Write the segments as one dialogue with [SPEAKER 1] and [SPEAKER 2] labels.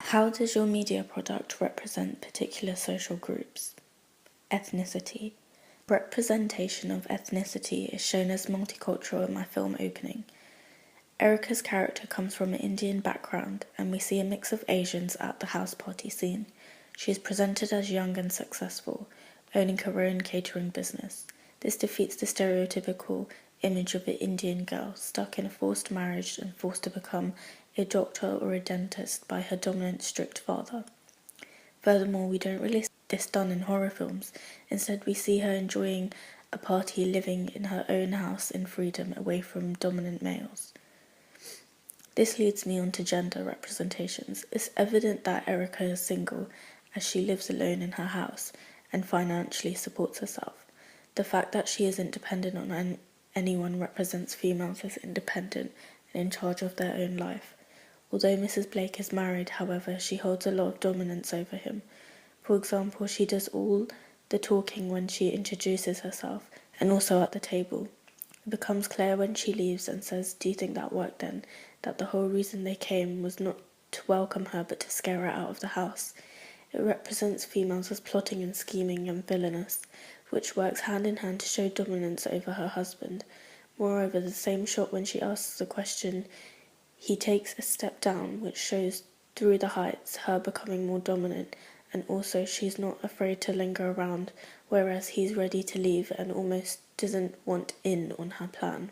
[SPEAKER 1] How does your media product represent particular social groups? Ethnicity. Representation of ethnicity is shown as multicultural in my film opening. Erica's character comes from an Indian background, and we see a mix of Asians at the house party scene. She is presented as young and successful, owning her own catering business. This defeats the stereotypical image of an Indian girl stuck in a forced marriage and forced to become a doctor or a dentist by her dominant, strict father. Furthermore, we don't really see this done in horror films. Instead, we see her enjoying a party, living in her own house in freedom away from dominant males. This leads me on to gender representations. It's evident that Erica is single, as she lives alone in her house and financially supports herself. The fact that she isn't dependent on anyone represents females as independent and in charge of their own life. Although Mrs. Blake is married, however, she holds a lot of dominance over him. For example, she does all the talking when she introduces herself and also at the table. It becomes clear when she leaves and says, "Do you think that worked then?" that the whole reason they came was not to welcome her but to scare her out of the house. It represents females as plotting and scheming and villainous, which works hand in hand to show dominance over her husband. Moreover, the same shot when she asks the question, he takes a step down, which shows through the heights her becoming more dominant, and also she's not afraid to linger around, whereas he's ready to leave and almost doesn't want in on her plan.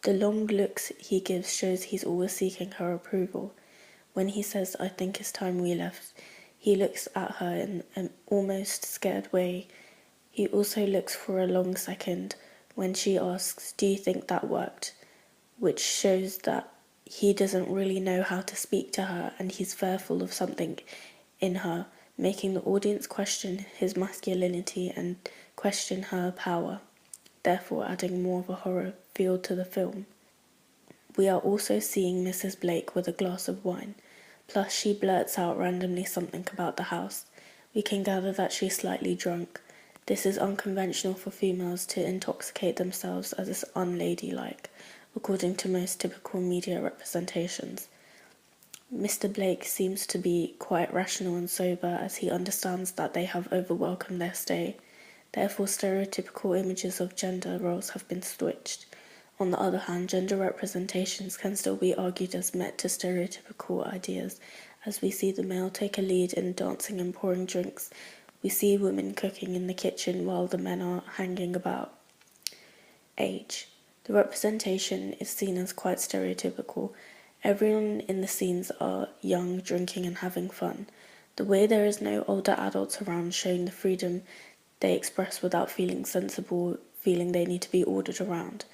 [SPEAKER 1] The long looks he gives shows he's always seeking her approval. When he says, "I think it's time we left," he looks at her in an almost scared way. He also looks for a long second when she asks, "Do you think that worked?" which shows that he doesn't really know how to speak to her and he's fearful of something in her, making the audience question his masculinity and question her power, therefore adding more of a horror feel to the film. We are also seeing Mrs. Blake with a glass of wine, plus she blurts out randomly something about the house. We can gather that she's slightly drunk. This is unconventional for females to intoxicate themselves, as is unladylike, according to most typical media representations. Mr. Blake seems to be quite rational and sober, as he understands that they have overwelcomed their stay. Therefore, stereotypical images of gender roles have been switched. On the other hand, gender representations can still be argued as met to stereotypical ideas, as we see the male take a lead in dancing and pouring drinks. We see women cooking in the kitchen while the men are hanging about. Age. The representation is seen as quite stereotypical. Everyone in the scenes are young, drinking and having fun. The way there is no older adults around, showing the freedom they express without feeling sensible, feeling they need to be ordered around.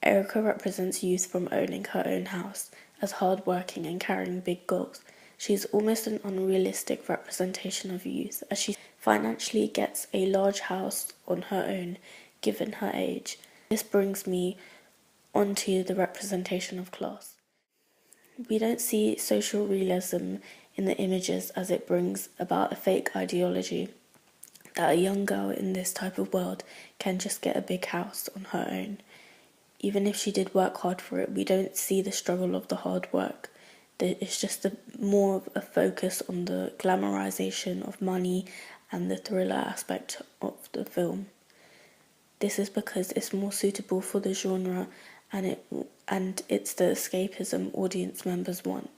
[SPEAKER 1] Erica represents youth from owning her own house, as hard-working and carrying big goals. She is almost an unrealistic representation of youth, as she financially gets a large house on her own, given her age. This brings me onto the representation of class. We don't see social realism in the images, as it brings about a fake ideology that a young girl in this type of world can just get a big house on her own. Even if she did work hard for it, we don't see the struggle of the hard work. It's just more of a focus on the glamorization of money and the thriller aspect of the film. This is because it's more suitable for the genre and it's the escapism audience members want.